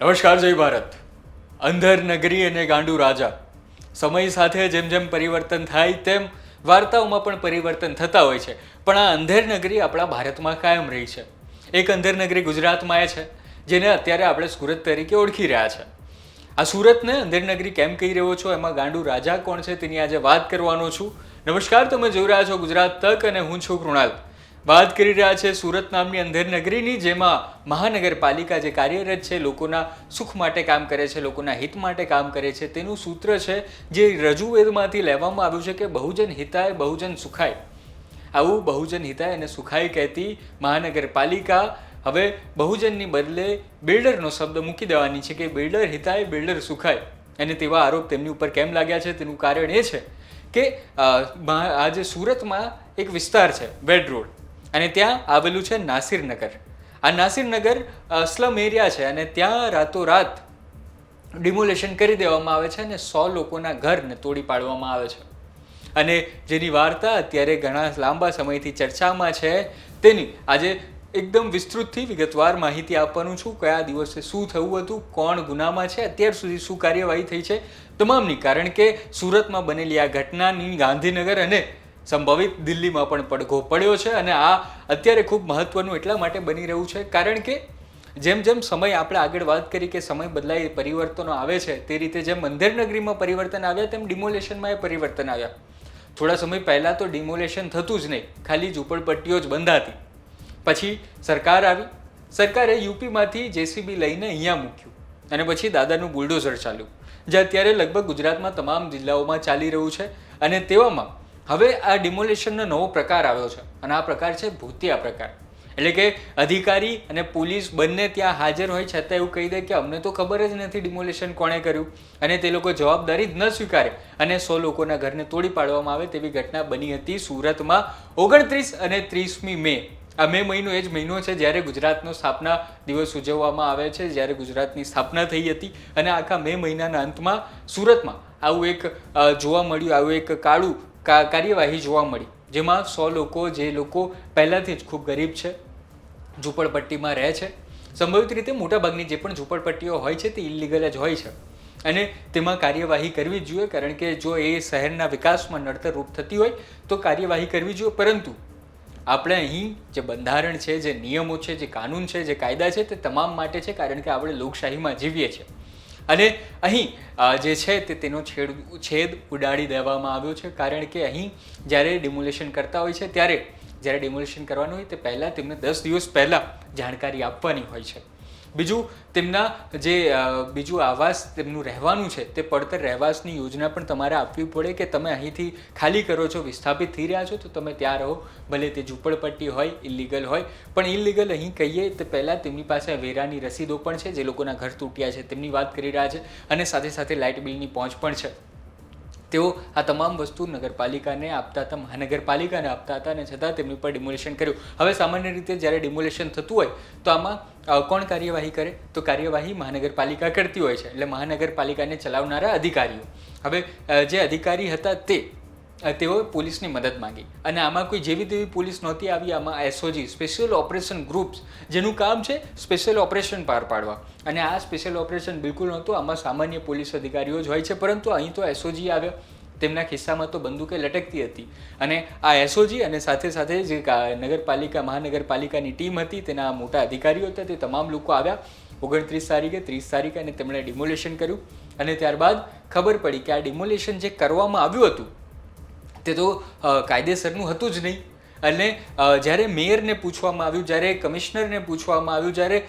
નમસ્કાર, જય ભારત. અંધર નગરી અને ગાંડુ રાજા. સમય સાથે જેમ જેમ પરિવર્તન થાય તેમ વાર્તાઓમાં પણ પરિવર્તન થતા હોય છે. પણ આ અંધેર નગરી આપણા ભારતમાં કાયમ રહી છે. એક અંધેર નગરી ગુજરાતમાં છે, જેને અત્યારે આપણે સુરત તરીકે ઓળખી રહ્યા છે. આ સુરતને અંધેર નગરી કેમ કહી રહ્યો છો, એમાં ગાંડુ રાજા કોણ છે તેની આજે વાત કરવાનો છું. નમસ્કાર, તમે જોઈ રહ્યા છો ગુજરાત તક અને હું છું કૃણાલ. વાત કરી રહ્યા છે સુરત નામની અંધેર નગરીની, જેમાં મહાનગરપાલિકા જે કાર્યરત છે, લોકોના સુખ માટે કામ કરે છે, લોકોના હિત માટે કામ કરે છે. તેનું સૂત્ર છે જે રજૂવેદમાંથી લેવામાં આવ્યું છે કે બહુજન હિતાય બહુજન સુખાય. આવું બહુજન હિતાય અને સુખાય કહેતી મહાનગરપાલિકા હવે બહુજનની બદલે બિલ્ડરનો શબ્દ મૂકી દેવાની છે કે બિલ્ડર હિતાય બિલ્ડર સુખાય. અને તેવા આરોપ તેમની ઉપર કેમ લાગ્યા છે તેનું કારણ એ છે કે આજે સુરતમાં એક વિસ્તાર છે વેડ રોડ, અને ત્યાં આવેલું છે નાસિરનગર. આ નાસિરનગર સ્લમ એરિયા છે અને ત્યાં રાતોરાત ડિમોલેશન કરી દેવામાં આવે છે અને 100 લોકોના ઘરને તોડી પાડવામાં આવે છે. અને જેની વાર્તા અત્યારે ઘણા લાંબા સમયથી ચર્ચામાં છે, તેની આજે એકદમ વિસ્તૃતથી વિગતવાર માહિતી આપવાનું છું. કયા દિવસે શું થયું હતું, કોણ ગુનામાં છે, અત્યાર સુધી શું કાર્યવાહી થઈ છે, તમામની. કારણ કે સુરતમાં બનેલી આ ઘટનાની ગાંધીનગર અને સંભવિત દિલ્હીમાં પણ પડઘો પડ્યો છે. અને આ અત્યારે ખૂબ મહત્વનું એટલા માટે બની રહ્યું છે કારણ કે જેમ જેમ સમય, આપણે આગળ વાત કરી કે સમય બદલાય, પરિવર્તનો આવે છે, તે રીતે જેમ અંધેર નગરીમાં પરિવર્તન આવ્યા તેમ ડિમોલેશનમાં એ પરિવર્તન આવ્યા. થોડા સમય પહેલાં તો ડિમોલેશન થતું જ નહીં, ખાલી ઝૂંપડપટ્ટીઓ જ બંધાતી. પછી સરકાર આવી, સરકારે યુપીમાંથી જેસીબી લઈને અહીંયા મૂક્યું અને પછી દાદાનું બુલડોઝર ચાલ્યું, જે અત્યારે લગભગ ગુજરાતમાં તમામ જિલ્લાઓમાં ચાલી રહ્યું છે. અને તેવામાં હવે આ ડિમોલેશનનો નવો પ્રકાર આવ્યો છે અને આ પ્રકાર છે ભૂતિયા પ્રકાર. એટલે કે અધિકારી અને પોલીસ બંને ત્યાં હાજર હોય છતાં એવું કહી દે કે અમને તો ખબર જ નથી ડિમોલેશન કોણે કર્યું, અને તે લોકો જવાબદારી જ ન સ્વીકારે અને 100 લોકોના ઘરને તોડી પાડવામાં આવે તેવી ઘટના બની હતી સુરતમાં 29 અને 30મી મે. આ મે મહિનો એ જ મહિનો છે જ્યારે ગુજરાતનો સ્થાપના દિવસ ઉજવવામાં આવે છે, જ્યારે ગુજરાતની સ્થાપના થઈ હતી. અને આખા મે મહિનાના અંતમાં સુરતમાં આવું એક જોવા મળ્યું, આવું એક કાળું કાર્યવાહી જોવા મળી, જેમાં 100 લોકો, જે લોકો પહેલાંથી જ ખૂબ ગરીબ છે, ઝૂંપડપટ્ટીમાં રહે છે, સંભવિત રીતે મોટાભાગની જે પણ ઝૂંપડપટ્ટીઓ હોય છે તે ઇલીગલ જ હોય છે, અને તેમાં કાર્યવાહી કરવી જ જોઈએ. કારણ કે જો એ શહેરના વિકાસમાં નડતરરૂપ થતી હોય તો કાર્યવાહી કરવી જોઈએ. પરંતુ આપણે અહીં જે બંધારણ છે, જે નિયમો છે, જે કાનૂન છે, જે કાયદા છે, તે તમામ માટે છે, કારણ કે આપણે લોકશાહીમાં જીવીએ છીએ. અને અહીં જે છે તેનો છેદ ઉડાડી દેવામાં આવ્યો છે. કારણ કે અહીં જ્યારે ડિમોલેશન કરતા હોય છે ત્યારે જ્યારે ડિમોલેશન કરવાનું હોય તે પહેલાં તેમને 10 દિવસ પહેલાં જાણકારી આપવાની હોય છે. બીજું, તેમના જે બીજું આવાસ તેમનું રહેવાનું છે તે પડતર રહેવાસની યોજના પણ તમારે આપવી પડે કે તમે અહીંથી ખાલી કરો છો, વિસ્થાપિત થઈ રહ્યા છો તો તમે ત્યાં રહો, ભલે તે ઝૂંપડપટ્ટી હોય, ઇલીગલ હોય. પણ ઇલીગલ અહીં કહીએ તે પહેલાં તેમની પાસે વેરાની રસીદો પણ છે, જે લોકોના ઘર તૂટ્યા છે તેમની વાત કરી રહ્યા છે, અને સાથે સાથે લાઇટ બિલની પહોંચ પણ છે. તેઓ આ તમામ વસ્તુ નગરપાલિકાને આપતા હતા, મહાનગરપાલિકાને આપતા હતા, અને છતાં તેમની પર ડિમોલેશન કર્યું. હવે સામાન્ય રીતે જ્યારે ડિમોલેશન થતું હોય તો આમાં કોણ કાર્યવાહી કરે, તો કાર્યવાહી મહાનગરપાલિકા કરતી હોય છે. એટલે મહાનગરપાલિકાને ચલાવનારા અધિકારીઓ, હવે જે અધિકારી હતા તેઓએ પોલીસની મદદ માંગી, અને આમાં કોઈ જેવી તેવી પોલીસ નહોતી આવી. આમાં એસઓજી, સ્પેશિયલ ઓપરેશન ગ્રુપ્સ, જેનું કામ છે સ્પેશિયલ ઓપરેશન પાર પાડવા, અને આ સ્પેશિયલ ઓપરેશન બિલકુલ નહોતું. આમાં સામાન્ય પોલીસ અધિકારીઓ જ હોય છે, પરંતુ અહીં તો એસઓજી આવ્યા. તેમના ખિસ્સામાં તો બંદૂકે લટકતી હતી, અને આ એસઓજી અને સાથે સાથે જે નગરપાલિકા, મહાનગરપાલિકાની ટીમ હતી, તેના મોટા અધિકારીઓ હતા, તે તમામ લોકો આવ્યા 29 તારીખે, 30 તારીખે, અને તેમણે ડિમોલેશન કર્યું. અને ત્યારબાદ ખબર પડી કે આ ડિમોલેશન જે કરવામાં આવ્યું હતું તે તો કાયદેસરનું હતું જ નહીં. અને જ્યારે મેયરને પૂછવામાં આવ્યું, જ્યારે કમિશનરને પૂછવામાં આવ્યું, જ્યારે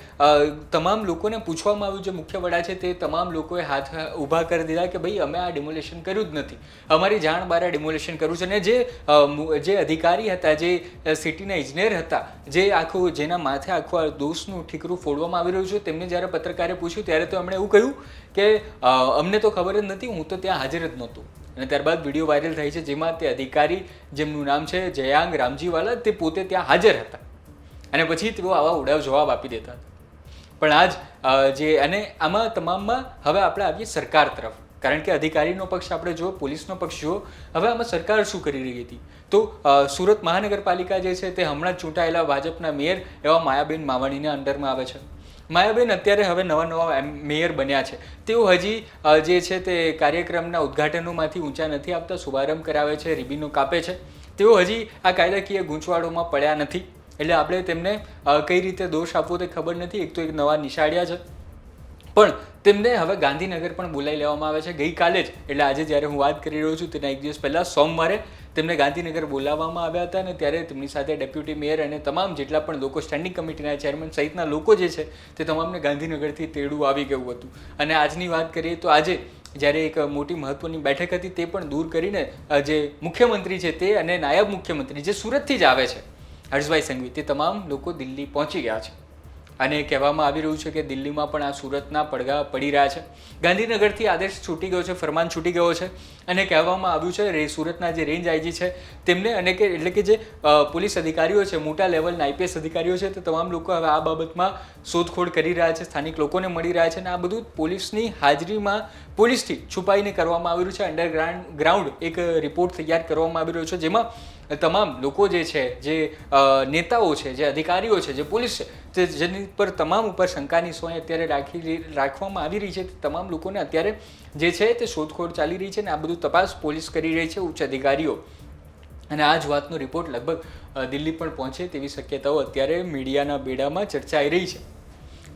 તમામ લોકોને પૂછવામાં આવ્યું, જે મુખ્ય વડા છે તે તમામ લોકોએ હાથ ઊભા કરી દીધા કે ભાઈ અમે આ ડિમોલેશન કર્યું જ નથી, અમારી જાણ બહાર ડિમોલેશન કર્યું છે. અને જે અધિકારી હતા, જે સિટીના ઇજનેર હતા, જેના માથે આખું આ દોષનું ઠીકરું ફોડવામાં આવી રહ્યું છે, તેમને જ્યારે પત્રકારે પૂછ્યું ત્યારે તો એમણે એવું કહ્યું કે અમને તો ખબર જ નથી, હું તો ત્યાં હાજર જ નહોતું. અને ત્યારબાદ વિડીયો વાયરલ થાય છે, જેમાં તે અધિકારી, જેમનું નામ છે જયાંગ રામજીવાલા, તે પોતે ત્યાં હાજર હતા, અને પછી તેઓ આવા ઉડાવ જવાબ આપી દેતા હતા. પણ અને આમાં તમામમાં હવે આપણે આવીએ સરકાર તરફ. કારણ કે અધિકારીનો પક્ષ આપણે જુઓ, પોલીસનો પક્ષ જુઓ, હવે આમાં સરકાર શું કરી રહી હતી. તો સુરત મહાનગરપાલિકા જે છે તે હમણાં જ ચૂંટાયેલા ભાજપના મેયર એવા માયાબેન માવાણીના અંડરમાં આવે છે. માયાબેન અત્યારે હવે નવા મેયર બન્યા છે. તેઓ હજી જે છે તે કાર્યક્રમના ઉદ્ઘાટનોમાંથી ઊંચા નથી આવતા, શુભારંભ કરાવે છે, રિબીનો કાપે છે. તેઓ હજી આ કાયદાકીય ગૂંચવાડોમાં પડ્યા નથી. એટલે આપણે તેમને કઈ રીતે દોષ આપવો તે ખબર નથી. એક તો એક નવા નિશાળ્યા છે, પણ તેમને હવે ગાંધીનગર પણ બોલાવી લેવામાં આવે છે. ગઈકાલે જ, એટલે આજે જ્યારે હું વાત કરી રહ્યો છું તેના એક દિવસ પહેલાં સોમવારે તેમને ગાંધીનગર બોલાવવામાં આવ્યા હતા, અને ત્યારે તેમની સાથે ડેપ્યુટી મેયર અને તમામ જેટલા પણ લોકો, સ્ટેન્ડિંગ કમિટીના ચેરમેન સહિતના લોકો જે છે તે તમામને ગાંધીનગરથી તેડું આવી ગયું હતું. અને આજની વાત કરીએ તો આજે જ્યારે એક મોટી મહત્વની બેઠક હતી તે પણ દૂર કરીને જે મુખ્યમંત્રી છે તે અને નાયબ મુખ્યમંત્રી જે સુરતથી જ આવે છે, હર્ષભાઈ સંઘવી, તે તમામ લોકો દિલ્હી પહોંચી ગયા છે. અને કહેવામાં આવી રહ્યું છે કે દિલ્હીમાં પણ આ સુરતના પડઘા પડી રહ્યા છે. ગાંધીનગરથી આદેશ છૂટી ગયો છે, ફરમાન છૂટી ગયો છે, અને કહેવામાં આવ્યું છે સુરતના જે રેન્જ આઈજી છે તેમને, અને એટલે કે જે પોલીસ અધિકારીઓ છે, મોટા લેવલના આઈપીએસ અધિકારીઓ છે, તે તમામ લોકો હવે આ બાબતમાં શોધખોળ કરી રહ્યા છે, સ્થાનિક લોકોને મળી રહ્યા છે. અને આ બધું પોલીસની હાજરીમાં, પોલીસથી છુપાઈને કરવામાં આવી રહ્યું છે. અંડરગ્રાઉન્ડ એક રિપોર્ટ તૈયાર કરવામાં આવી રહ્યો છે, જેમાં તમામ લોકો જે છે, જે નેતાઓ છે, જે અધિકારીઓ છે, જે પોલીસ છે, તે જેની પર તમામ ઉપર શંકાની સોય અત્યારે રાખવામાં આવી રહી છે, તમામ લોકોને અત્યારે જે છે તે શોધખોળ ચાલી રહી છે. અને આ બધું તપાસ પોલીસ કરી રહી છે, ઉચ્ચ અધિકારીઓ. અને આ જ વાતનો રિપોર્ટ લગભગ દિલ્હી પણ પહોંચે તેવી શક્યતાઓ અત્યારે મીડિયાના બેડામાં ચર્ચાઈ રહી છે.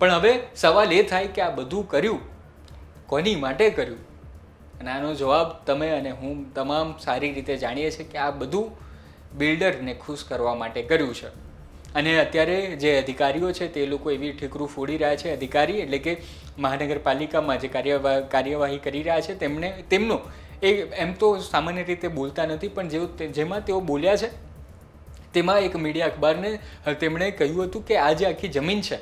પણ હવે સવાલ એ થાય કે આ બધું કર્યું કોની માટે કર્યું? અને આનો જવાબ તમે અને હું તમામ સારી રીતે જાણીએ છીએ કે આ બધું બિલ્ડરને ખુશ કરવા માટે કર્યું છે. અને અત્યારે જે અધિકારીઓ છે તે લોકો એવી ઠીકરું ફોડી રહ્યા છે, અધિકારી એટલે કે મહાનગરપાલિકામાં જે કાર્યવાહી કરી રહ્યા છે તેમનો એમ તો સામાન્ય રીતે બોલતા નથી, પણ જેમાં તેઓ બોલ્યા છે તેમાં એક મીડિયા અખબારને તેમણે કહ્યું હતું કે આ જે આખી જમીન છે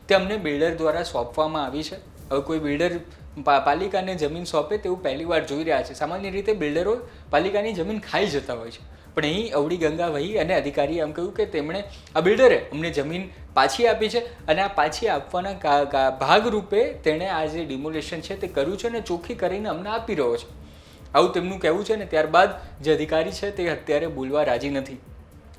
તે અમને બિલ્ડર દ્વારા સોંપવામાં આવી છે. હવે કોઈ બિલ્ડર પાલિકાને જમીન સોંપે તેવું પહેલી વાર જોઈ રહ્યા છે. સામાન્ય રીતે બિલ્ડરો પાલિકાની જમીન ખાઈ જતા હોય છે, પણ અહીં અવળી ગંગા વહી અને અધિકારીએ એમ કહ્યું કે તેમણે, આ બિલ્ડરે અમને જમીન પાછી આપી છે, અને આ પાછી આપવાના ભાગરૂપે તેણે આ જે ડિમોલેશન છે તે કર્યું છે અને ચોખ્ખી કરીને અમને આપી રહ્યો છે, આવું તેમનું કહેવું છે. ને ત્યારબાદ જે અધિકારી છે તે અત્યારે બોલવા રાજી નથી.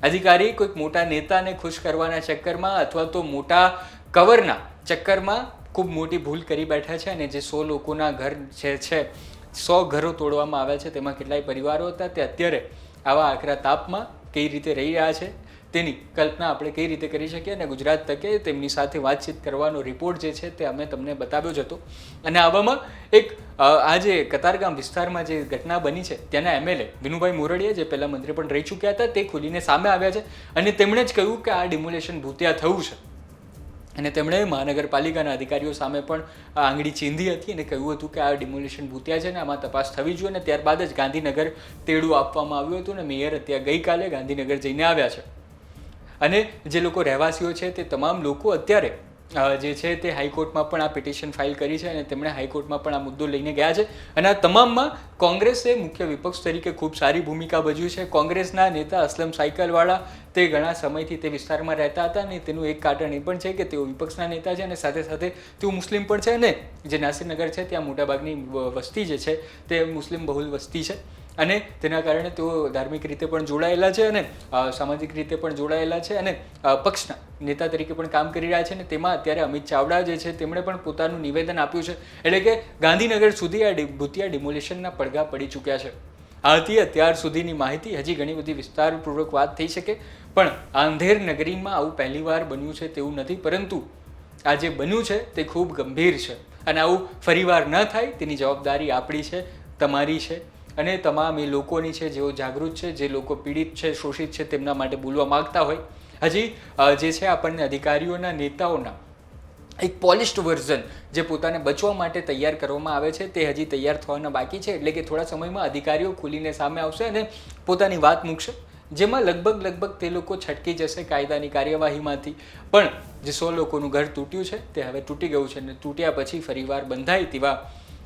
અધિકારી કોઈક મોટા નેતાને ખુશ કરવાના ચક્કરમાં અથવા તો મોટા કવરના ચક્કરમાં ખૂબ મોટી ભૂલ કરી બેઠા છે. અને જે 100 લોકોના ઘર છે 100 ઘરો તોડવામાં આવ્યા છે, તેમાં કેટલાય પરિવારો હતા, તે અત્યારે આવા આકરા તાપમાં કઈ રીતે રહી રહ્યા છે તેની કલ્પના આપણે કઈ રીતે કરી શકીએ. અને ગુજરાત તકે તેમની સાથે વાતચીત કરવાનો રિપોર્ટ જે છે તે અમે તમને બતાવ્યો જ હતો. અને આવામાં એક આ જે કતારગામ વિસ્તારમાં જે ઘટના બની છે ત્યાંના એમએલએ વિનુભાઈ મોરડિયા, જે પહેલાં મંત્રી પણ રહી ચૂક્યા હતા, તે ખુલીને સામે આવ્યા છે અને તેમણે જ કહ્યું કે આ ડિમોલેશન ભૂતિયા થયું છે. અને તેમણે મહાનગરપાલિકાના અધિકારીઓ સામે પણ આંગળી ચીંધી હતી અને કહ્યું હતું કે આ ડિમોલિશન ભૂતિયા છે ને આમાં તપાસ થવી જોઈએ. અને ત્યારબાદ જ ગાંધીનગર તેડું આપવામાં આવ્યું હતું. અને મેયર અત્યારે ગઈકાલે ગાંધીનગર જઈને આવ્યા છે. અને જે લોકો રહેવાસીઓ છે તે તમામ લોકો અત્યારે જે છે તે હાઈકોર્ટમાં પણ આ પિટિશન ફાઇલ કરી છે, અને તેમણે હાઈકોર્ટમાં પણ આ મુદ્દો લઈને ગયા છે. અને આ તમામમાં કોંગ્રેસે મુખ્ય વિપક્ષ તરીકે ખૂબ સારી ભૂમિકા ભજવી છે. કોંગ્રેસના નેતા અસલમ સાયકલવાળા તે ઘણા સમયથી તે વિસ્તારમાં રહેતા હતા, અને તેનું એક કારણ એ પણ છે કે તેઓ વિપક્ષના નેતા છે, અને સાથે સાથે તેઓ મુસ્લિમ પણ છે. અને જે નાસિરનગર છે ત્યાં મોટાભાગની વસ્તી જે છે તે મુસ્લિમ બહુલ વસ્તી છે, અને તેના કારણે તેઓ ધાર્મિક રીતે પણ જોડાયેલા છે અને સામાજિક રીતે પણ જોડાયેલા છે, અને પક્ષના નેતા તરીકે પણ કામ કરી રહ્યા છે. અને તેમાં અત્યારે અમિત ચાવડા જે છે તેમણે પણ પોતાનું નિવેદન આપ્યું છે. એટલે કે ગાંધીનગર સુધી આ ભૂતિયા ડિમોલિશનના પડઘા પડી ચૂક્યા છે. આ હતી અત્યાર સુધીની માહિતી. હજી ઘણી બધી વિસ્તારપૂર્વક વાત થઈ શકે, પણ અંધેર નગરીમાં આવું પહેલીવાર બન્યું છે તેવું નથી, પરંતુ આ જે બન્યું છે તે ખૂબ ગંભીર છે. અને આવું ફરીવાર ન થાય તેની જવાબદારી આપણી છે, તમારી છે, અને તમામ એ લોકોની છે જેઓ જાગૃત છે, જે લોકો પીડિત છે, શોષિત છે, તેમના માટે બોલવા માગતા હોય. હજી જે છે આપણને અધિકારીઓના, નેતાઓના એક પોલિશ્ડ વર્ઝન જે પોતાને બચવા માટે તૈયાર કરવામાં આવે છે તે હજી તૈયાર થવાના બાકી છે. એટલે કે થોડા સમયમાં અધિકારીઓ ખુલીને સામે આવશે અને પોતાની વાત મૂકશે, જેમાં લગભગ તે લોકો છટકી જશે કાયદાની કાર્યવાહીમાંથી. પણ જે 100 લોકોનું ઘર તૂટ્યું છે તે હવે તૂટી ગયું છે, અને તૂટ્યા પછી ફરીવાર બંધાય તેવા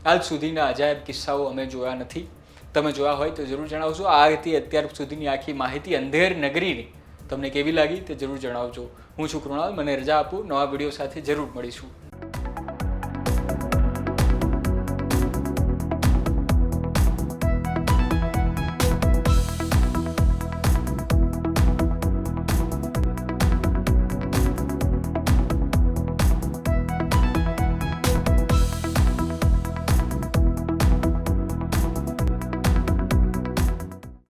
આજ સુધીના અજાયબ કિસ્સાઓ અમે જોયા નથી. તમે જોયા હોય તો જરૂર જણાવજો. આ હતી અત્યાર સુધીની આખી માહિતી અંધેર નગરીની. તમને કેવી લાગી તે જરૂર જણાવજો. હું છું કૃણાલ, મને રજા આપો. નવા વિડીયો સાથે જરૂર મળીશું.